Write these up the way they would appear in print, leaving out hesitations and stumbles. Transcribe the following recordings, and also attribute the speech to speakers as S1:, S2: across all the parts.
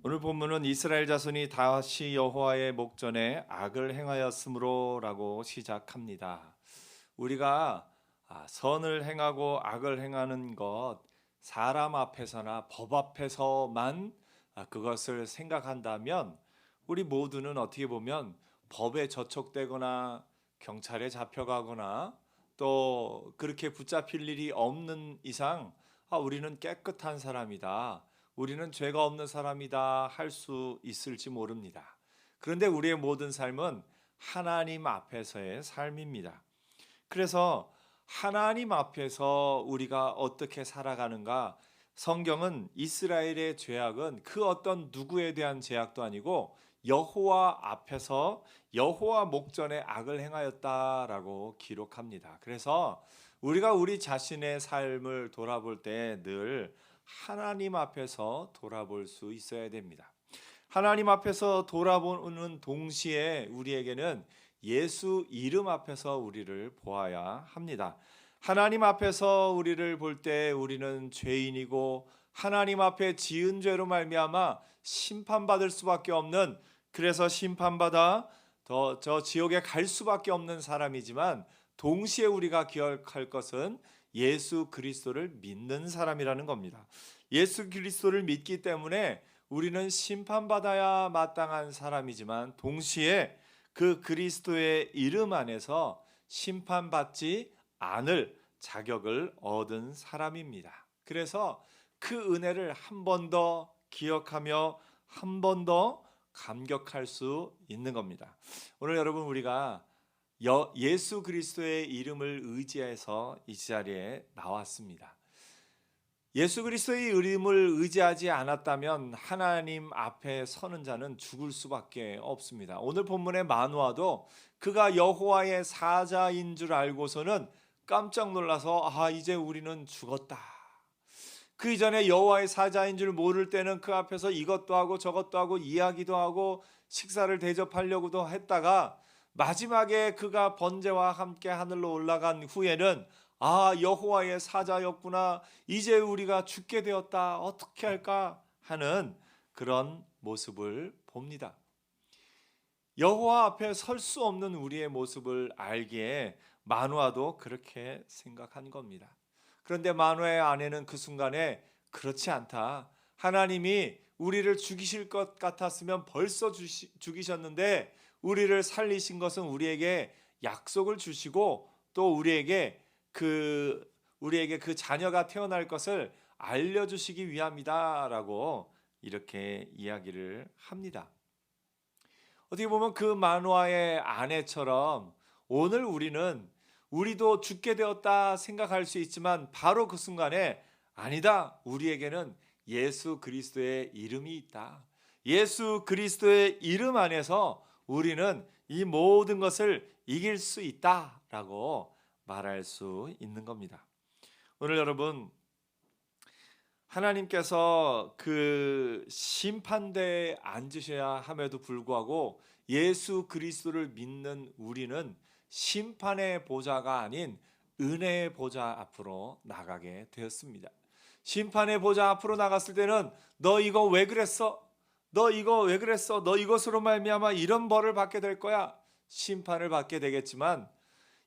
S1: 오늘 본문은 이스라엘 자손이 다시 여호와의 목전에 악을 행하였으므로라고 시작합니다. 우리가 선을 행하고 악을 행하는 것 사람 앞에서나 법 앞에서만 그것을 생각한다면 우리 모두는 어떻게 보면 법에 저촉되거나 경찰에 잡혀가거나 또 그렇게 붙잡힐 일이 없는 이상 우리는 깨끗한 사람이다. 우리는 죄가 없는 사람이다 할 수 있을지 모릅니다. 그런데 우리의 모든 삶은 하나님 앞에서의 삶입니다. 그래서 하나님 앞에서 우리가 어떻게 살아가는가? 성경은 이스라엘의 죄악은 그 어떤 누구에 대한 죄악도 아니고 여호와 앞에서 여호와 목전에 악을 행하였다라고 기록합니다. 그래서 우리가 우리 자신의 삶을 돌아볼 때 늘 하나님 앞에서 돌아볼 수 있어야 됩니다. 하나님 앞에서 돌아보는 동시에 우리에게는 예수 이름 앞에서 우리를 보아야 합니다. 하나님 앞에서 우리를 볼 때 우리는 죄인이고 하나님 앞에 지은 죄로 말미암아 심판받을 수밖에 없는, 그래서 심판받아 저 지옥에 갈 수밖에 없는 사람이지만 동시에 우리가 기억할 것은 예수 그리스도를 믿는 사람이라는 겁니다. 예수 그리스도를 믿기 때문에 우리는 심판받아야 마땅한 사람이지만 동시에 그 그리스도의 이름 안에서 심판받지 않을 자격을 얻은 사람입니다. 그래서 그 은혜를 한 번 더 기억하며 한 번 더 감격할 수 있는 겁니다. 오늘 여러분 우리가 예수 그리스도의 이름을 의지해서 이 자리에 나왔습니다. 예수 그리스도의 이름을 의지하지 않았다면 하나님 앞에 서는 자는 죽을 수밖에 없습니다. 오늘 본문의 마노아도 그가 여호와의 사자인 줄 알고서는 깜짝 놀라서 이제 우리는 죽었다. 그 이전에 여호와의 사자인 줄 모를 때는 그 앞에서 이것도 하고 저것도 하고 이야기도 하고 식사를 대접하려고도 했다가 마지막에 그가 번제와 함께 하늘로 올라간 후에는 여호와의 사자였구나. 이제 우리가 죽게 되었다. 어떻게 할까 하는 그런 모습을 봅니다. 여호와 앞에 설 수 없는 우리의 모습을 알기에 마누아도 그렇게 생각한 겁니다. 그런데 마누아의 아내는 그 순간에 그렇지 않다. 하나님이 우리를 죽이실 것 같았으면 벌써 죽이셨는데 우리를 살리신 것은 우리에게 약속을 주시고 또 우리에게 그 자녀가 태어날 것을 알려주시기 위함이다라고 이렇게 이야기를 합니다. 어떻게 보면 그 만화의 아내처럼 오늘 우리도 죽게 되었다 생각할 수 있지만 바로 그 순간에 아니다. 우리에게는 예수 그리스도의 이름이 있다. 예수 그리스도의 이름 안에서 우리는 이 모든 것을 이길 수 있다라고 말할 수 있는 겁니다. 오늘 여러분 하나님께서 그 심판대에 앉으셔야 함에도 불구하고 예수 그리스도를 믿는 우리는 심판의 보좌가 아닌 은혜의 보좌 앞으로 나가게 되었습니다. 심판의 보좌 앞으로 나갔을 때는 너 이거 왜 그랬어? 너 이거 왜 그랬어? 너 이것으로 말미암아 이런 벌을 받게 될 거야. 심판을 받게 되겠지만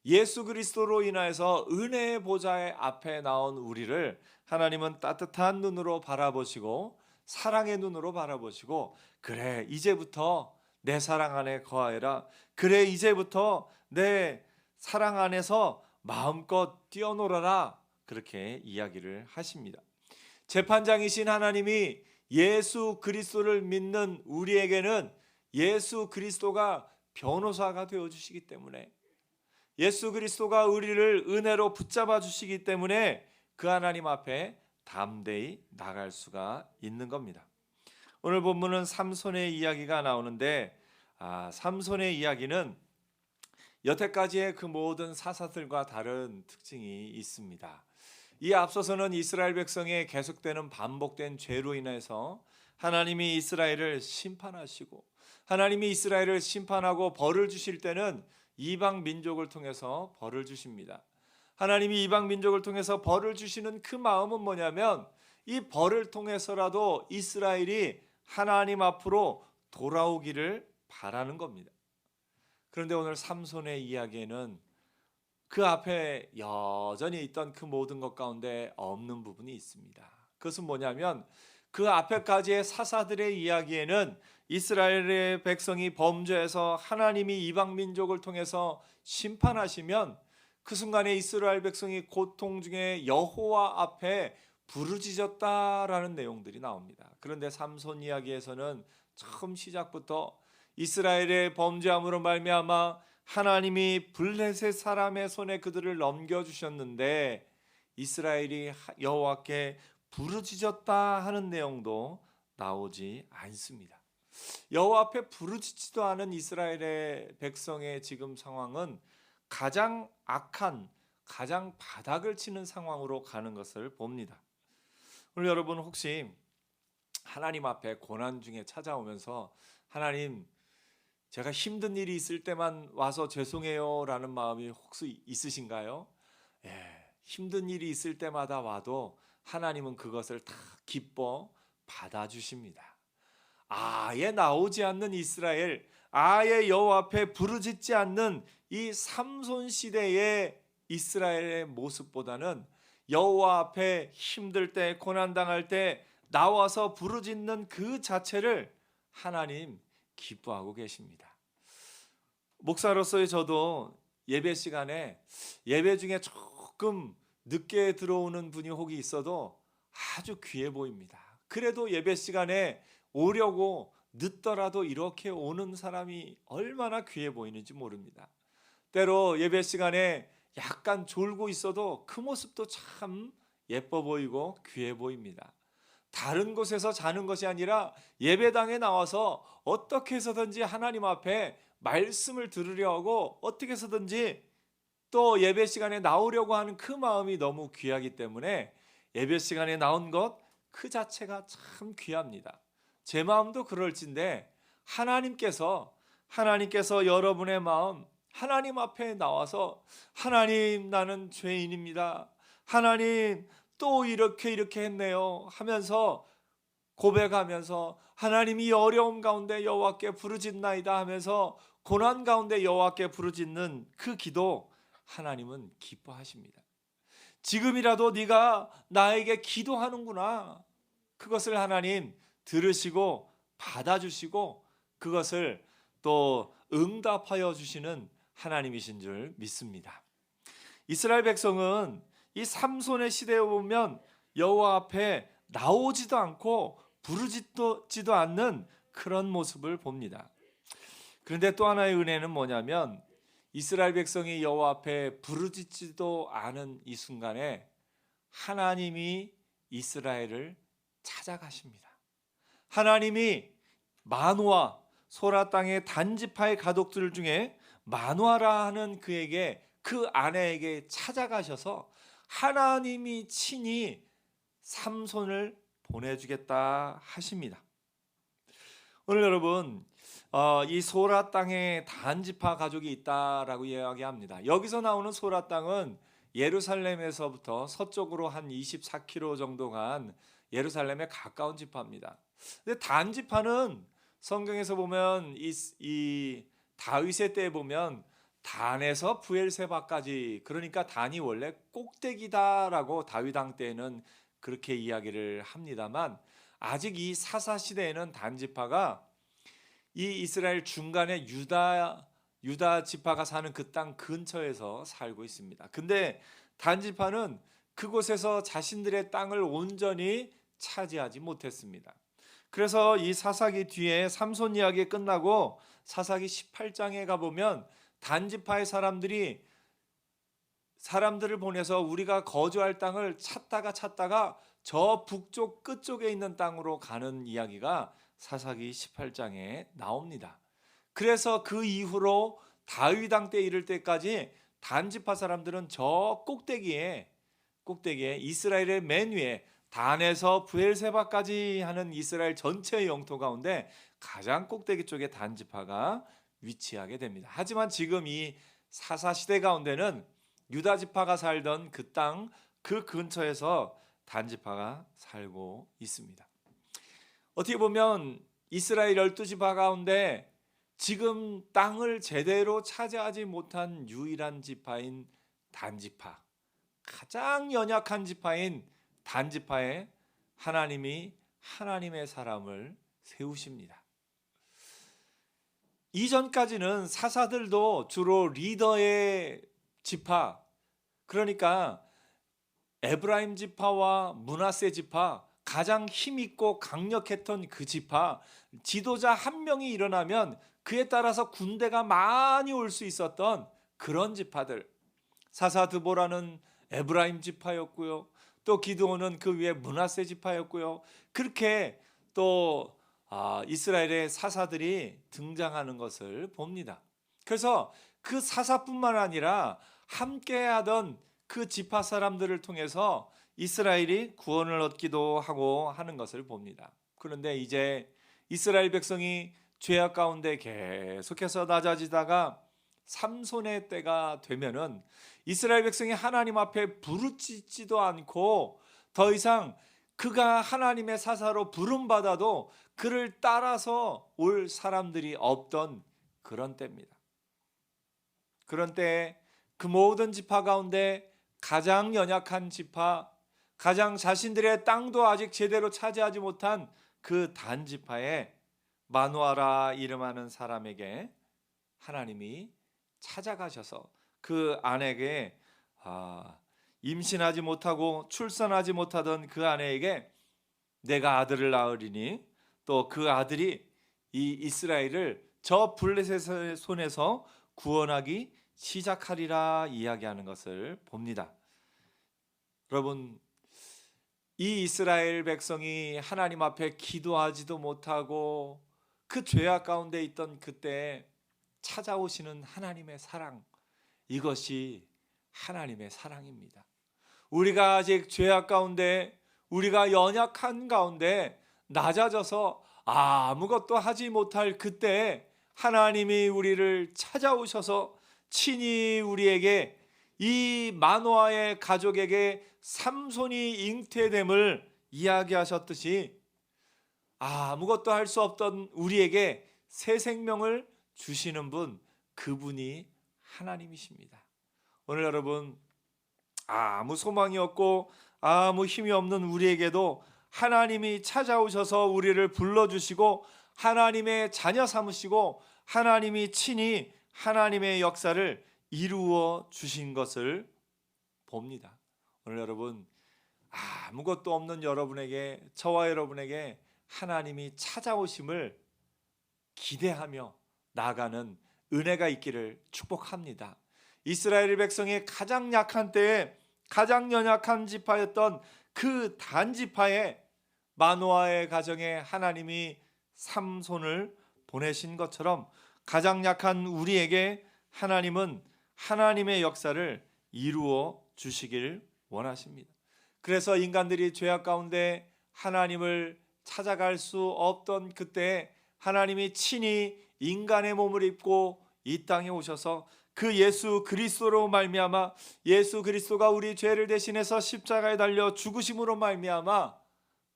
S1: 예수 그리스도로 인하여서 은혜의 보좌의 앞에 나온 우리를 하나님은 따뜻한 눈으로 바라보시고 사랑의 눈으로 바라보시고 그래 이제부터 내 사랑 안에 거하여라. 그래 이제부터 내 사랑 안에서 마음껏 뛰어놀아라. 그렇게 이야기를 하십니다. 재판장이신 하나님이 예수 그리스도를 믿는 우리에게는 예수 그리스도가 변호사가 되어주시기 때문에 예수 그리스도가 우리를 은혜로 붙잡아 주시기 때문에 그 하나님 앞에 담대히 나갈 수가 있는 겁니다. 오늘 본문은 삼손의 이야기가 나오는데 삼손의 이야기는 여태까지의 그 모든 사사들과 다른 특징이 있습니다. 이 앞서서는 이스라엘 백성의 계속되는 반복된 죄로 인해서 하나님이 이스라엘을 심판하시고 하나님이 이스라엘을 심판하고 벌을 주실 때는 이방 민족을 통해서 벌을 주십니다. 하나님이 이방 민족을 통해서 벌을 주시는 그 마음은 뭐냐면 이 벌을 통해서라도 이스라엘이 하나님 앞으로 돌아오기를 바라는 겁니다. 그런데 오늘 삼손의 이야기에는 그 앞에 여전히 있던 그 모든 것 가운데 없는 부분이 있습니다. 그것은 뭐냐면 그 앞에까지의 사사들의 이야기에는 이스라엘의 백성이 범죄해서 하나님이 이방 민족을 통해서 심판하시면 그 순간에 이스라엘 백성이 고통 중에 여호와 앞에 부르짖었다라는 내용들이 나옵니다. 그런데 삼손 이야기에서는 처음 시작부터 이스라엘의 범죄함으로 말미암아 하나님이 블레셋 사람의 손에 그들을 넘겨주셨는데 이스라엘이 여호와께 부르짖었다 하는 내용도 나오지 않습니다. 여호와 앞에 부르짖지도 않은 이스라엘의 백성의 지금 상황은 가장 악한, 가장 바닥을 치는 상황으로 가는 것을 봅니다. 오늘 여러분 혹시 하나님 앞에 고난 중에 찾아오면서 하나님, 제가 힘든 일이 있을 때만 와서 죄송해요 라는 마음이 혹시 있으신가요? 힘든 일이 있을 때마다 와도 하나님은 그것을 다 기뻐 받아주십니다. 아예 나오지 않는 이스라엘, 아예 여호와 앞에 부르짖지 않는 이 삼손 시대의 이스라엘의 모습보다는 여호와 앞에 힘들 때, 고난당할 때 나와서 부르짖는 그 자체를 하나님 기뻐하고 계십니다. 목사로서의 저도 예배 시간에 예배 중에 조금 늦게 들어오는 분이 혹이 있어도 아주 귀해 보입니다. 그래도 예배 시간에 오려고 늦더라도 이렇게 오는 사람이 얼마나 귀해 보이는지 모릅니다. 때로 예배 시간에 약간 졸고 있어도 그 모습도 참 예뻐 보이고 귀해 보입니다. 다른 곳에서 자는 것이 아니라 예배당에 나와서 어떻게 해서든지 하나님 앞에 말씀을 들으려 하고 어떻게 해서든지 또 예배 시간에 나오려고 하는 그 마음이 너무 귀하기 때문에 예배 시간에 나온 것 그 자체가 참 귀합니다. 제 마음도 그럴진데 하나님께서 여러분의 마음 하나님 앞에 나와서 하나님, 나는 죄인입니다. 하나님, 또 이렇게 했네요 하면서 고백하면서 하나님이 어려움 가운데 여호와께 부르짖나이다 하면서 고난 가운데 여호와께 부르짖는 그 기도 하나님은 기뻐하십니다. 지금이라도 네가 나에게 기도하는구나. 그것을 하나님 들으시고 받아주시고 그것을 또 응답하여 주시는 하나님이신 줄 믿습니다. 이스라엘 백성은 이 삼손의 시대에 보면 여호와 앞에 나오지도 않고 부르짖지도 않는 그런 모습을 봅니다. 그런데 또 하나의 은혜는 뭐냐면 이스라엘 백성이 여호와 앞에 부르짖지도 않은 이 순간에 하나님이 이스라엘을 찾아가십니다. 하나님이 마노아, 소라 땅의 단지파의 가족들 중에 마노아라 하는 그에게, 그 아내에게 찾아가셔서 하나님이 친히 삼손을 보내주겠다 하십니다. 오늘 여러분 이 소라 땅에 단지파 가족이 있다라고 이야기합니다. 여기서 나오는 소라 땅은 예루살렘에서부터 서쪽으로 한 24km 정도 간 예루살렘에 가까운 지파입니다. 근데 단지파는 성경에서 보면 이 다윗의 때에 보면 단에서 브엘세바까지, 그러니까 단이 원래 꼭대기다라고 다윗 왕 때에는 그렇게 이야기를 합니다만 아직 이 사사 시대에는 단지파가 이 이스라엘 중간에 유다 지파가 사는 그 땅 근처에서 살고 있습니다. 근데 단지파는 그곳에서 자신들의 땅을 온전히 차지하지 못했습니다. 그래서 이 사사기 뒤에 삼손 이야기 끝나고 사사기 18장에 가보면 단지파의 사람들을 보내서 우리가 거주할 땅을 찾다가 저 북쪽 끝쪽에 있는 땅으로 가는 이야기가 사사기 18장에 나옵니다. 그래서 그 이후로 다윗 왕 때 이를 때까지 단지파 사람들은 저 꼭대기에 이스라엘의 맨 위에 단에서 브엘세바까지 하는 이스라엘 전체의 영토 가운데 가장 꼭대기 쪽에 단지파가 위치하게 됩니다. 하지만 지금 이 사사 시대 가운데는 유다 지파가 살던 그 땅 그 근처에서 단지파가 살고 있습니다. 어떻게 보면 이스라엘 12지파 가운데 지금 땅을 제대로 차지하지 못한 유일한 지파인 단지파, 가장 연약한 지파인 단지파에 하나님이 하나님의 사람을 세우십니다. 이전까지는 사사들도 주로 리더의 지파, 그러니까 에브라임 지파와 므낫세 지파, 가장 힘있고 강력했던 그 지파, 지도자 한 명이 일어나면 그에 따라서 군대가 많이 올 수 있었던 그런 지파들, 사사 드보라는 에브라임 지파였고요, 또 기드온은 그 위에 므낫세 지파였고요. 그렇게 또 이스라엘의 사사들이 등장하는 것을 봅니다. 그래서 그 사사뿐만 아니라 함께하던 그 지파 사람들을 통해서 이스라엘이 구원을 얻기도 하고 하는 것을 봅니다. 그런데 이제 이스라엘 백성이 죄악 가운데 계속해서 낮아지다가 삼손의 때가 되면은 이스라엘 백성이 하나님 앞에 부르짖지도 않고 더 이상 그가 하나님의 사사로 부름받아도 그를 따라서 올 사람들이 없던 그런 때입니다. 그런 때에 그 모든 지파 가운데 가장 연약한 지파, 가장 자신들의 땅도 아직 제대로 차지하지 못한 그 단지파에 마누아라 이름하는 사람에게 하나님이 찾아가셔서 그 아내에게 임신하지 못하고 출산하지 못하던 그 아내에게 내가 아들을 낳으리니 또 그 아들이 이 이스라엘을 저 블레셋의 손에서 구원하기 시작하리라 이야기하는 것을 봅니다. 여러분, 이 이스라엘 백성이 하나님 앞에 기도하지도 못하고 그 죄악 가운데 있던 그때 찾아오시는 하나님의 사랑, 이것이 하나님의 사랑입니다. 우리가 아직 죄악 가운데, 우리가 연약한 가운데 낮아져서 아무것도 하지 못할 그때 하나님이 우리를 찾아오셔서 친히 우리에게 이 마노아의 가족에게 삼손이 잉태됨을 이야기하셨듯이 아무것도 할 수 없던 우리에게 새 생명을 주시는 분, 그분이 하나님이십니다. 오늘 여러분, 아무 소망이 없고 아무 힘이 없는 우리에게도 하나님이 찾아오셔서 우리를 불러주시고 하나님의 자녀 삼으시고 하나님이 친히 하나님의 역사를 이루어 주신 것을 봅니다. 오늘 여러분, 아무것도 없는 여러분에게, 저와 여러분에게 하나님이 찾아오심을 기대하며 나아가는 은혜가 있기를 축복합니다. 이스라엘 백성의 가장 약한 때에 가장 연약한 지파였던 그 단지파에 마노아의 가정에 하나님이 삼손을 보내신 것처럼 가장 약한 우리에게 하나님은 하나님의 역사를 이루어 주시길 원하십니다. 그래서 인간들이 죄악 가운데 하나님을 찾아갈 수 없던 그때 하나님이 친히 인간의 몸을 입고 이 땅에 오셔서 그 예수 그리스도로 말미암아, 예수 그리스도가 우리 죄를 대신해서 십자가에 달려 죽으심으로 말미암아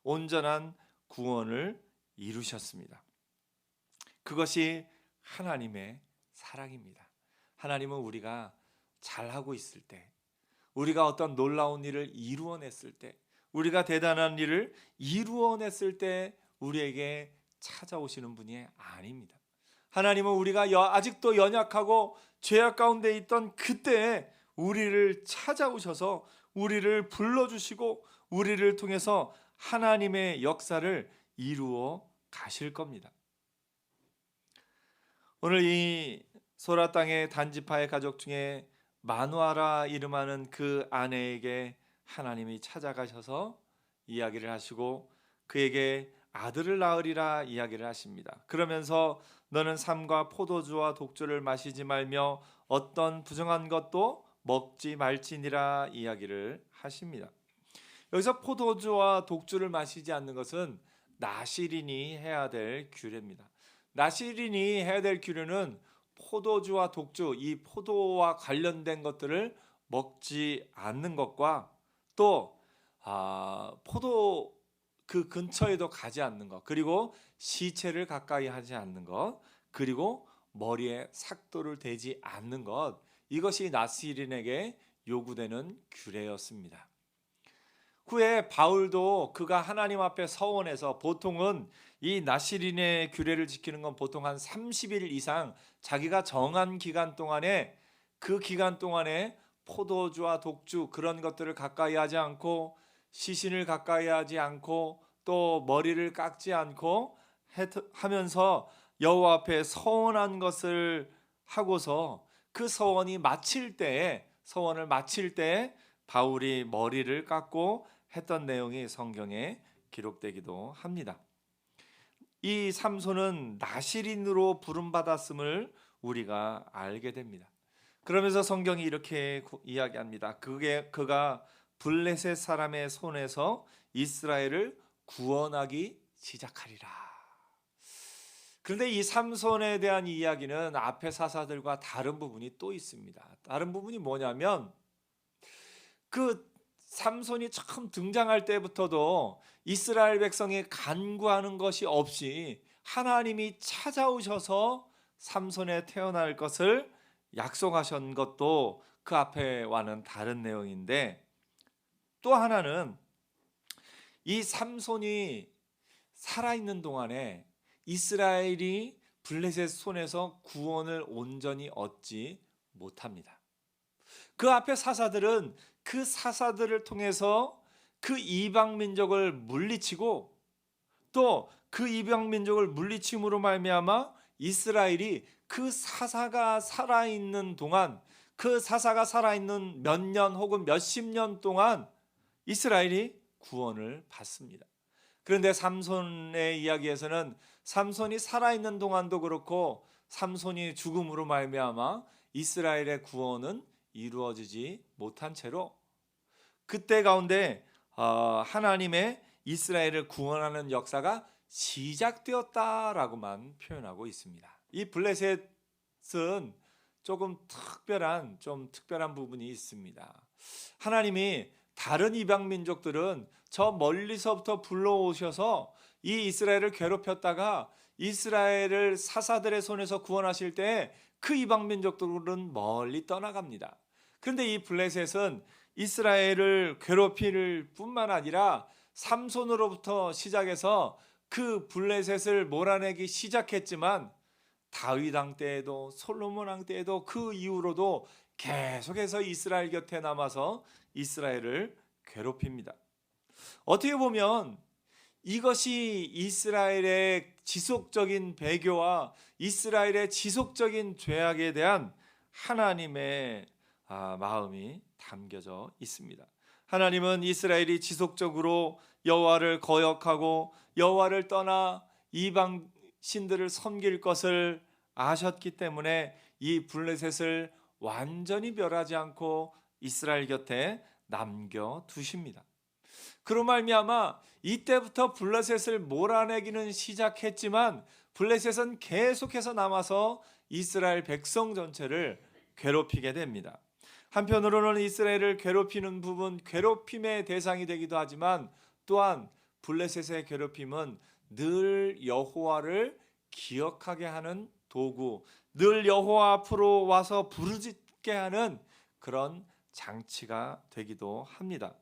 S1: 온전한 구원을 이루셨습니다. 그것이 하나님의 사랑입니다. 하나님은 우리가 잘하고 있을 때, 우리가 어떤 놀라운 일을 이루어냈을 때, 우리가 대단한 일을 이루어냈을 때 우리에게 찾아오시는 분이 아닙니다. 하나님은 우리가 아직도 연약하고 죄악 가운데 있던 그때에 우리를 찾아오셔서 우리를 불러주시고 우리를 통해서 하나님의 역사를 이루어 가실 겁니다. 오늘 이 소라 땅의 단지파의 가족 중에 마누아라 이름하는 그 아내에게 하나님이 찾아가셔서 이야기를 하시고 그에게 아들을 낳으리라 이야기를 하십니다. 그러면서 너는 삼과 포도주와 독주를 마시지 말며 어떤 부정한 것도 먹지 말지니라 이야기를 하십니다. 여기서 포도주와 독주를 마시지 않는 것은 나시린이 해야 될 규례입니다. 나시린이 해야 될 규례는 포도주와 독주, 이 포도와 관련된 것들을 먹지 않는 것과 또 포도 그 근처에도 가지 않는 것, 그리고 시체를 가까이 하지 않는 것, 그리고 머리에 삭도를 대지 않는 것, 이것이 나시린에게 요구되는 규례였습니다. 후에 바울도 그가 하나님 앞에 서원해서 보통은 이 나시린의 규례를 지키는 건 보통 한 30일 이상 자기가 정한 기간 동안에, 그 기간 동안에 포도주와 독주 그런 것들을 가까이 하지 않고 시신을 가까이 하지 않고 또 머리를 깎지 않고 하면서 여호와 앞에 서원한 것을 하고서 그 서원을 마칠 때에 바울이 머리를 깎고 했던 내용이 성경에 기록되기도 합니다. 이 삼손은 나시린으로 부름받았음을 우리가 알게 됩니다. 그러면서 성경이 이렇게 이야기합니다. 그가 블레셋 사람의 손에서 이스라엘을 구원하기 시작하리라. 그런데 이 삼손에 대한 이야기는 앞의 사사들과 다른 부분이 또 있습니다. 다른 부분이 뭐냐면 그 삼손이 처음 등장할 때부터도 이스라엘 백성이 간구하는 것이 없이 하나님이 찾아오셔서 삼손에 태어날 것을 약속하신 것도 그 앞에와는 다른 내용인데, 또 하나는 이 삼손이 살아있는 동안에 이스라엘이 블레셋 손에서 구원을 온전히 얻지 못합니다. 그 앞에 사사들은 그 사사들을 통해서 그 이방 민족을 물리치고 또 그 이방 민족을 물리침으로 말미암아 이스라엘이 그 사사가 살아있는 동안, 그 사사가 살아있는 몇 년 혹은 몇십 년 동안 이스라엘이 구원을 받습니다. 그런데 삼손의 이야기에서는 삼손이 살아있는 동안도 그렇고 삼손이 죽음으로 말미암아 이스라엘의 구원은 이루어지지 못한 채로 그때 가운데 하나님의 이스라엘을 구원하는 역사가 시작되었다라고만 표현하고 있습니다. 이 블레셋은 조금 특별한 부분이 있습니다. 하나님이 다른 이방 민족들은 저 멀리서부터 불러오셔서 이 이스라엘을 괴롭혔다가 이스라엘을 사사들의 손에서 구원하실 때 그 이방 민족들은 멀리 떠나갑니다. 그런데 이 블레셋은 이스라엘을 괴롭힐 뿐만 아니라 삼손으로부터 시작해서 그 블레셋을 몰아내기 시작했지만 다윗 왕 때에도 솔로몬 왕 때에도 그 이후로도 계속해서 이스라엘 곁에 남아서 이스라엘을 괴롭힙니다. 어떻게 보면 이것이 이스라엘의 지속적인 배교와 이스라엘의 지속적인 죄악에 대한 하나님의 마음이 담겨져 있습니다. 하나님은 이스라엘이 지속적으로 여호와를 거역하고 여호와를 떠나 이방 신들을 섬길 것을 아셨기 때문에 이 블레셋을 완전히 멸하지 않고 이스라엘 곁에 남겨 두십니다. 그로 말미암아 이때부터 블레셋을 몰아내기는 시작했지만 블레셋은 계속해서 남아서 이스라엘 백성 전체를 괴롭히게 됩니다. 한편으로는 이스라엘을 괴롭히는 부분, 괴롭힘의 대상이 되기도 하지만 또한 블레셋의 괴롭힘은 늘 여호와를 기억하게 하는 도구, 늘 여호와 앞으로 와서 부르짖게 하는 그런 장치가 되기도 합니다.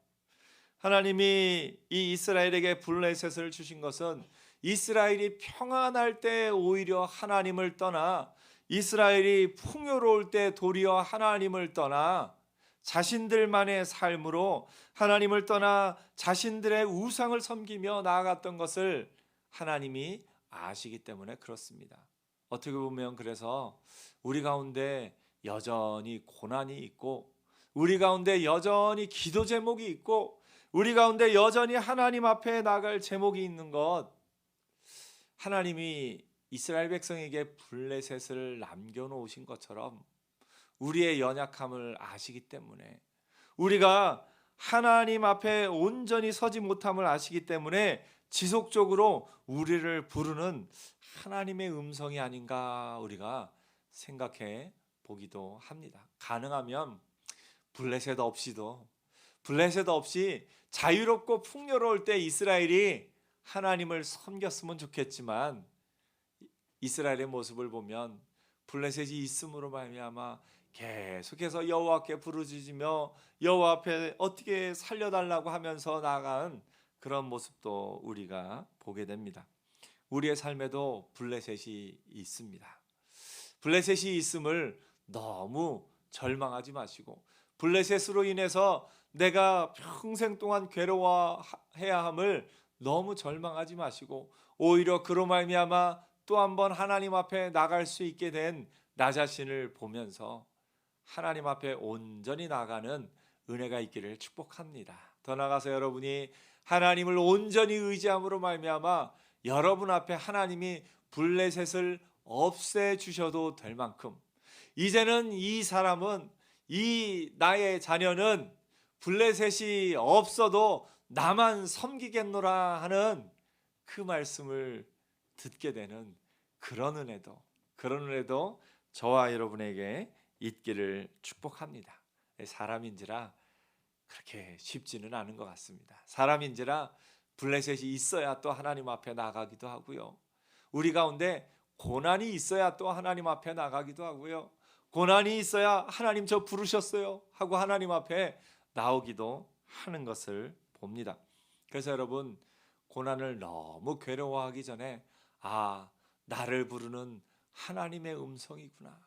S1: 하나님이 이 이스라엘에게 블레셋을 주신 것은 이스라엘이 평안할 때 오히려 하나님을 떠나, 이스라엘이 풍요로울 때 도리어 하나님을 떠나 자신들만의 삶으로 하나님을 떠나 자신들의 우상을 섬기며 나아갔던 것을 하나님이 아시기 때문에 그렇습니다. 어떻게 보면 그래서 우리 가운데 여전히 고난이 있고, 우리 가운데 여전히 기도 제목이 있고, 우리 가운데 여전히 하나님 앞에 나갈 제목이 있는 것, 하나님이 이스라엘 백성에게 블레셋을 남겨놓으신 것처럼 우리의 연약함을 아시기 때문에, 우리가 하나님 앞에 온전히 서지 못함을 아시기 때문에 지속적으로 우리를 부르는 하나님의 음성이 아닌가 우리가 생각해 보기도 합니다. 가능하면 블레셋 없이 자유롭고 풍요로울 때 이스라엘이 하나님을 섬겼으면 좋겠지만 이스라엘의 모습을 보면 블레셋이 있음으로 말미암아 계속해서 여호와께 부르짖으며 여호와 앞에 어떻게 살려달라고 하면서 나아간 그런 모습도 우리가 보게 됩니다. 우리의 삶에도 블레셋이 있습니다. 블레셋이 있음을 너무 절망하지 마시고 블레셋으로 인해서 내가 평생 동안 괴로워해야 함을 너무 절망하지 마시고 오히려 그로 말미암아 또 한 번 하나님 앞에 나갈 수 있게 된 나 자신을 보면서 하나님 앞에 온전히 나가는 은혜가 있기를 축복합니다. 더 나아가서 여러분이 하나님을 온전히 의지함으로 말미암아 여러분 앞에 하나님이 블레셋을 없애 주셔도 될 만큼 이제는 이 사람은 이 나의 자녀는 블레셋이 없어도 나만 섬기겠노라 하는 그 말씀을 듣게 되는 그런 은혜도 저와 여러분에게 있기를 축복합니다. 사람인지라 그렇게 쉽지는 않은 것 같습니다. 사람인지라 블레셋이 있어야 또 하나님 앞에 나가기도 하고요. 우리 가운데 고난이 있어야 또 하나님 앞에 나가기도 하고요. 고난이 있어야 하나님 저 부르셨어요 하고 하나님 앞에 나오기도 하는 것을 봅니다. 그래서 여러분 고난을 너무 괴로워하기 전에 나를 부르는 하나님의 음성이구나.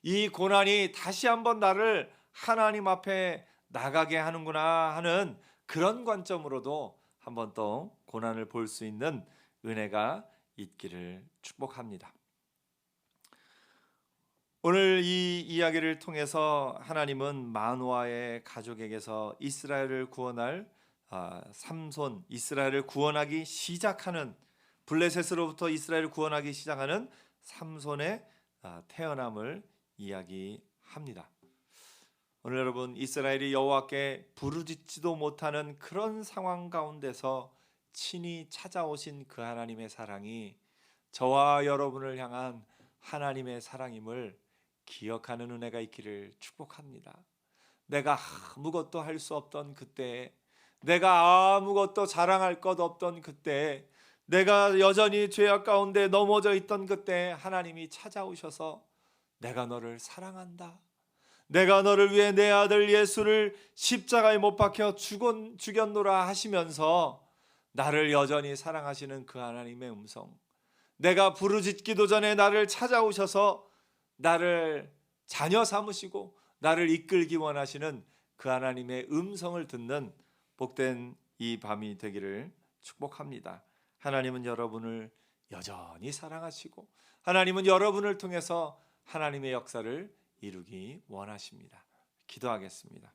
S1: 이 고난이 다시 한번 나를 하나님 앞에 나가게 하는구나 하는 그런 관점으로도 한번 또 고난을 볼 수 있는 은혜가 있기를 축복합니다. 오늘 이 이야기를 통해서 하나님은 마노아의 가족에게서 이스라엘을 구원할 삼손, 이스라엘을 구원하기 시작하는 블레셋으로부터 이스라엘을 구원하기 시작하는 삼손의 태어남을 이야기합니다. 오늘 여러분 이스라엘이 여호와께 부르짖지도 못하는 그런 상황 가운데서 친히 찾아오신 그 하나님의 사랑이 저와 여러분을 향한 하나님의 사랑임을 기억하는 은혜가 있기를 축복합니다. 내가 아무것도 할 수 없던 그때, 내가 아무것도 자랑할 것 없던 그때, 내가 여전히 죄악 가운데 넘어져 있던 그때 하나님이 찾아오셔서 내가 너를 사랑한다. 내가 너를 위해 내 아들 예수를 십자가에 못 박혀 죽였노라 하시면서 나를 여전히 사랑하시는 그 하나님의 음성, 내가 부르짖기도 전에 나를 찾아오셔서 나를 자녀 삼으시고 나를 이끌기 원하시는 그 하나님의 음성을 듣는 복된 이 밤이 되기를 축복합니다. 하나님은 여러분을 여전히 사랑하시고 하나님은 여러분을 통해서 하나님의 역사를 이루기 원하십니다. 기도하겠습니다.